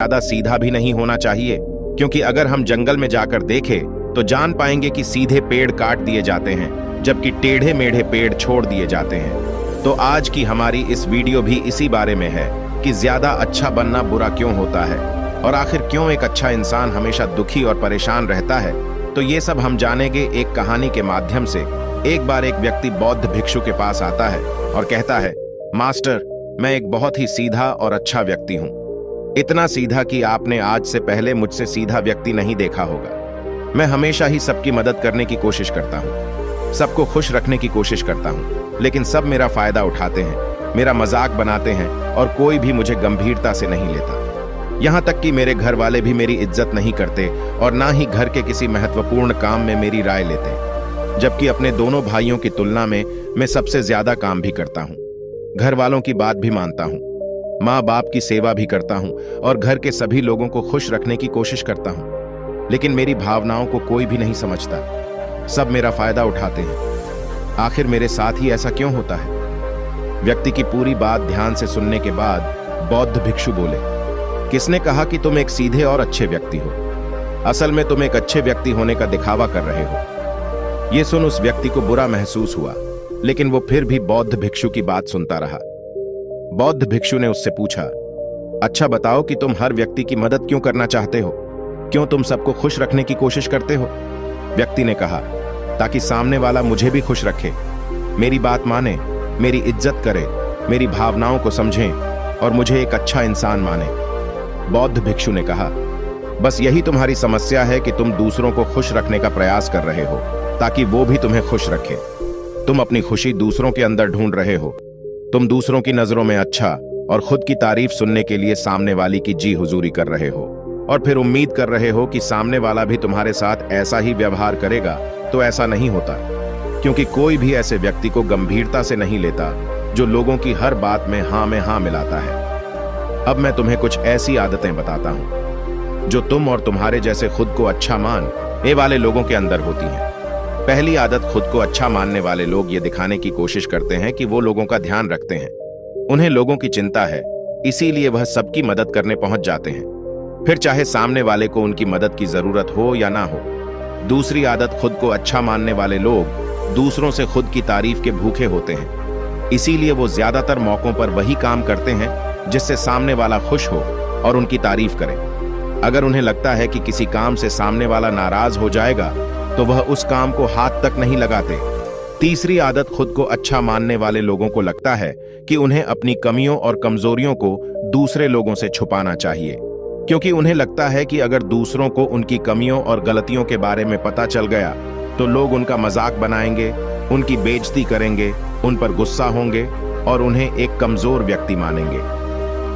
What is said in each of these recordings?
ज्यादा सीधा भी नहीं होना चाहिए, क्योंकि अगर हम जंगल में जाकर देखें तो जान पाएंगे कि सीधे पेड़ काट दिए जाते हैं जबकि टेढ़े मेढ़े पेड़ छोड़ दिए जाते हैं। तो आज की हमारी इस वीडियो भी इसी बारे में है कि ज्यादा अच्छा बनना बुरा क्यों होता है और आखिर क्यों एक अच्छा इंसान हमेशा दुखी और परेशान रहता है। तो ये सब हम जानेंगे एक कहानी के माध्यम से। एक बार एक व्यक्ति बौद्ध भिक्षु के पास आता है और कहता है, मास्टर, मैं एक बहुत ही सीधा और अच्छा व्यक्ति हूँ। इतना सीधा कि आपने आज से पहले मुझसे सीधा व्यक्ति नहीं देखा होगा। मैं हमेशा ही सबकी मदद करने की कोशिश करता हूँ, सबको खुश रखने की कोशिश करता हूँ, लेकिन सब मेरा फायदा उठाते हैं, मेरा मजाक बनाते हैं और कोई भी मुझे गंभीरता से नहीं लेता। यहाँ तक कि मेरे घर वाले भी मेरी इज्जत नहीं करते और ना ही घर के किसी महत्वपूर्ण काम में मेरी राय लेते, जबकि अपने दोनों भाइयों की तुलना में मैं सबसे ज्यादा काम भी करता हूँ। घर वालों की बात भी मानता हूँ, माँ बाप की सेवा भी करता हूँ और घर के सभी लोगों को खुश रखने की कोशिश करता हूँ, लेकिन मेरी भावनाओं को कोई भी नहीं समझता। सब मेरा फायदा उठाते हैं। आखिर मेरे साथ ही ऐसा क्यों होता है? व्यक्ति की पूरी बात ध्यान से सुनने के बाद बौद्ध भिक्षु बोले, किसने कहा कि तुम एक सीधे और अच्छे व्यक्ति हो? असल में तुम एक अच्छे व्यक्ति होने का दिखावा कर रहे हो। यह सुन उस व्यक्ति को बुरा महसूस हुआ, लेकिन वो फिर भी बौद्ध भिक्षु की बात सुनता रहा। बौद्ध भिक्षु ने उससे पूछा, अच्छा बताओ कि तुम हर व्यक्ति की मदद क्यों करना चाहते हो? क्यों तुम सबको खुश रखने की कोशिश करते हो? व्यक्ति ने कहा, ताकि सामने वाला मुझे भी खुश रखे, मेरी बात माने, मेरी इज्जत करे, मेरी भावनाओं को समझें और मुझे एक अच्छा इंसान माने। बौद्ध भिक्षु ने कहा, बस यही तुम्हारी समस्या है कि तुम दूसरों को खुश रखने का प्रयास कर रहे हो ताकि वो भी तुम्हें खुश रखे। तुम अपनी खुशी दूसरों के अंदर ढूंढ रहे हो। तुम दूसरों की नजरों में अच्छा और खुद की तारीफ सुनने के लिए सामने वाली की जी हुजूरी कर रहे हो और फिर उम्मीद कर रहे हो कि सामने वाला भी तुम्हारे साथ ऐसा ही व्यवहार करेगा। तो ऐसा नहीं होता, क्योंकि कोई भी ऐसे व्यक्ति को गंभीरता से नहीं लेता जो लोगों की हर बात में हाँ मिलाता है। अब मैं तुम्हें कुछ ऐसी आदतें बताता हूं जो तुम और तुम्हारे जैसे खुद को अच्छा मानने वाले लोगों के अंदर होती हैं। पहली आदत, खुद को अच्छा मानने वाले लोग ये दिखाने की कोशिश करते हैं कि वो लोगों का ध्यान रखते हैं। उन्हें लोगों की चिंता है, इसीलिए वह सबकी मदद करने पहुंच जाते हैं, फिर चाहे सामने वाले को उनकी मदद की जरूरत हो या ना हो। दूसरी आदत, खुद को अच्छा मानने वाले लोग दूसरों से खुद की तारीफ के भूखे होते हैं, इसीलिए वो ज्यादातर मौकों पर वही काम करते हैं जिससे सामने वाला खुश हो और उनकी तारीफ करे। अगर उन्हें लगता है कि किसी काम से सामने वाला नाराज हो जाएगा तो वह उस काम को हाथ तक नहीं लगाते। तीसरी आदत, खुद को अच्छा मानने वाले लोगों को लगता है कि उन्हें अपनी कमियों और कमजोरियों को दूसरे लोगों से छुपाना चाहिए, क्योंकि उन्हें लगता है कि अगर दूसरों को उनकी कमियों और गलतियों के बारे में पता चल गया तो लोग उनका मजाक बनाएंगे, उनकी बेइज्जती करेंगे, उन पर गुस्सा होंगे और उन्हें एक कमजोर व्यक्ति मानेंगे।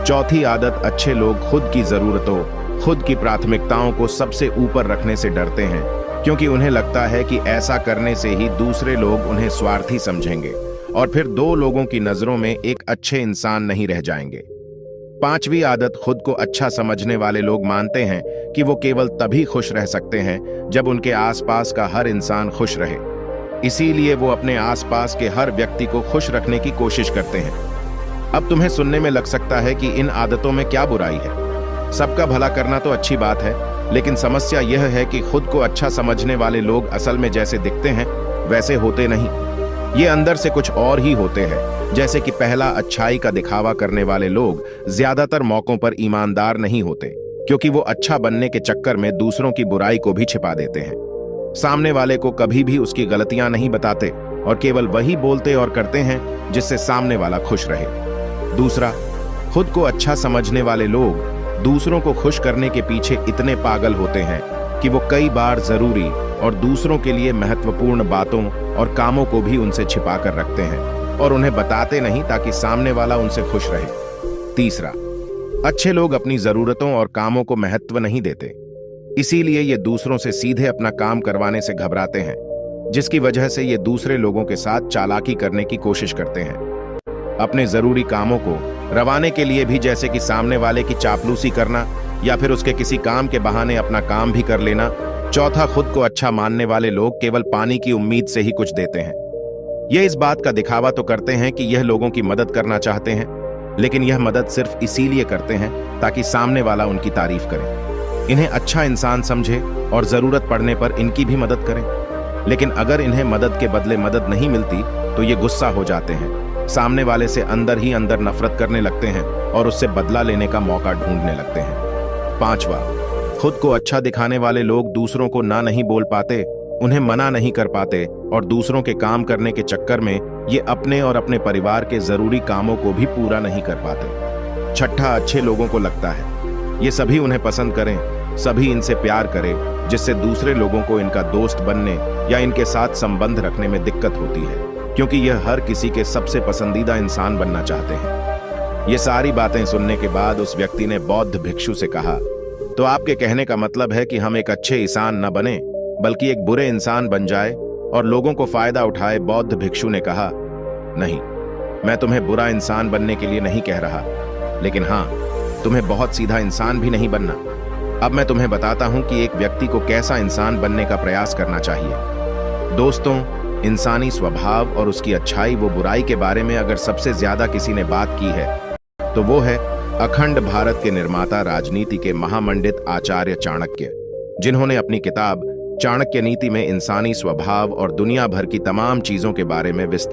चौथी आदत, अच्छे लोग खुद की जरूरतों, खुद की प्राथमिकताओं को सबसे ऊपर रखने से डरते हैं, क्योंकि उन्हें लगता है कि ऐसा करने से ही दूसरे लोग उन्हें स्वार्थी समझेंगे और फिर दो लोगों की नजरों में एक अच्छे इंसान नहीं रह जाएंगे। पांचवी आदत, खुद को अच्छा समझने वाले लोग मानते हैं कि वो केवल तभी खुश रह सकते हैं जब उनके आसपास का हर इंसान खुश रहे, इसीलिए वो अपने आसपास के हर व्यक्ति को खुश रखने की कोशिश करते हैं। अब तुम्हें सुनने में लग सकता है कि इन आदतों में क्या बुराई है। सबका भला करना तो अच्छी बात है, लेकिन समस्या यह है कि खुद को अच्छा समझने वाले लोग असल में जैसे दिखते हैं वैसे होते नहीं। ये अंदर से कुछ और ही होते हैं। जैसे कि पहला, अच्छाई का दिखावा करने वाले लोग ज्यादातर मौकों पर ईमानदार नहीं होते, क्योंकि वो अच्छा बनने के चक्कर में दूसरों की बुराई को भी छिपा देते हैं। सामने वाले को कभी भी उसकी गलतियां नहीं बताते और केवल वही बोलते और करते हैं जिससे सामने वाला खुश रहे। दूसरा, खुद को अच्छा समझने वाले लोग दूसरों को खुश करने के पीछे इतने पागल होते हैं कि वो कई बार जरूरी और दूसरों के लिए महत्वपूर्ण बातों और कामों को भी उनसे छिपा कर रखते हैं और उन्हें बताते नहीं ताकि सामने वाला उनसे खुश रहे। तीसरा, अच्छे लोग अपनी जरूरतों और कामों को महत्व नहीं देते, इसीलिए ये दूसरों से सीधे अपना काम करवाने से घबराते हैं, जिसकी वजह से ये दूसरे लोगों के साथ चालाकी करने की कोशिश करते हैं। अपने जरूरी कामों को रवाने के लिए भी, जैसे कि सामने वाले की चापलूसी करना या फिर उसके किसी काम के बहाने अपना काम भी कर लेना। चौथा, खुद को अच्छा मानने वाले लोग केवल पानी की उम्मीद से ही कुछ देते हैं। ये इस बात का दिखावा तो करते हैं कि यह लोगों की मदद करना चाहते हैं, लेकिन यह मदद सिर्फ इसीलिए करते हैं ताकि सामने वाला उनकी तारीफ करे, इन्हें अच्छा इंसान समझे और जरूरत पड़ने पर इनकी भी मदद करें। लेकिन अगर इन्हें मदद के बदले मदद नहीं मिलती तो ये गुस्सा हो जाते हैं, सामने वाले से अंदर ही अंदर नफरत करने लगते हैं और उससे बदला लेने का मौका ढूंढने लगते हैं। 5वां, खुद को अच्छा दिखाने वाले लोग दूसरों को ना नहीं बोल पाते, उन्हें मना नहीं कर पाते और दूसरों के काम करने के चक्कर में ये अपने और अपने परिवार के जरूरी कामों को भी पूरा नहीं कर पाते। 6, अच्छे लोगों को लगता है ये सभी उन्हें पसंद करें, सभी इनसे प्यार करें, जिससे दूसरे लोगों को इनका दोस्त बनने या इनके साथ संबंध रखने में दिक्कत होती है, क्योंकि यह हर किसी के सबसे पसंदीदा इंसान बनना चाहते हैं। ये सारी बातें सुनने के बाद उस व्यक्ति ने बौद्ध भिक्षु से कहा, तो आपके कहने का मतलब है कि हम एक अच्छे इंसान न बने बल्कि एक बुरे इंसान बन जाए और लोगों को फायदा उठाए। बौद्ध भिक्षु ने कहा, नहीं, मैं तुम्हें बुरा इंसान बनने के लिए नहीं कह रहा, लेकिन हाँ, तुम्हें बहुत सीधा इंसान भी नहीं बनना। अब मैं तुम्हें बताता हूं कि एक व्यक्ति को कैसा इंसान बनने का प्रयास करना चाहिए। दोस्तों, इंसानी स्वभाव और उसकी अच्छाई व बुराई के बारे में अगर सबसे ज्यादा किसी ने बात की है तो वो है अखंड भारत के निर्माता, राजनीति के महामंडित आचार्य चाणक्य, जिन्होंने अपनी किताब चाणक्य नीति में इंसानी स्वभाव और दुनिया भर की तमाम चीजों के बारे में विस्तार